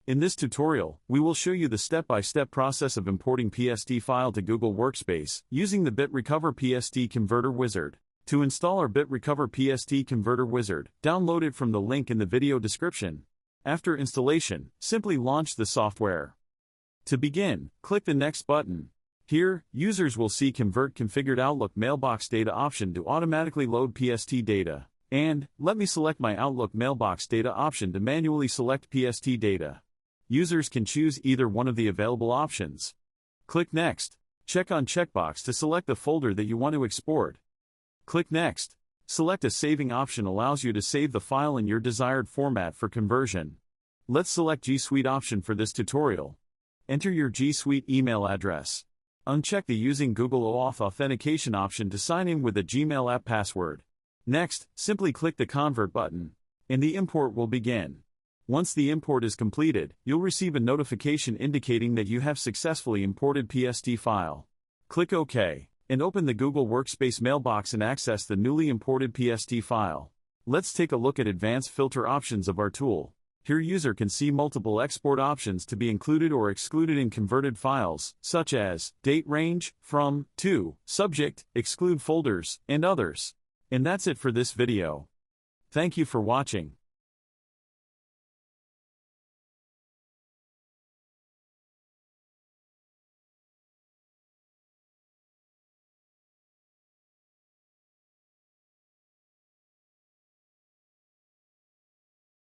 In this tutorial, we will show you the step-by-step process of importing PST file to Google Workspace using the BitRecover PST Converter Wizard. To install our BitRecover PST Converter Wizard, download it from the link in the video description. After installation, simply launch the software. To begin, click the Next button. Here, users will see Convert Configured Outlook Mailbox Data option to automatically load PST data. And, let me select my Outlook Mailbox Data option to manually select PST data. Users can choose either one of the available options. Click Next. Check on checkbox to select the folder that you want to export. Click Next. Select a saving option allows you to save the file in your desired format for conversion. Let's select G Suite option for this tutorial. Enter your G Suite email address. Uncheck the Using Google OAuth authentication option to sign in with a Gmail app password. Next, simply click the Convert button, and the import will begin. Once the import is completed, you'll receive a notification indicating that you have successfully imported PST file. Click OK, and open the Google Workspace mailbox and access the newly imported PST file. Let's take a look at advanced filter options of our tool. Here user can see multiple export options to be included or excluded in converted files, such as date range, from, to, subject, exclude folders, and others. And that's it for this video. Thank you for watching.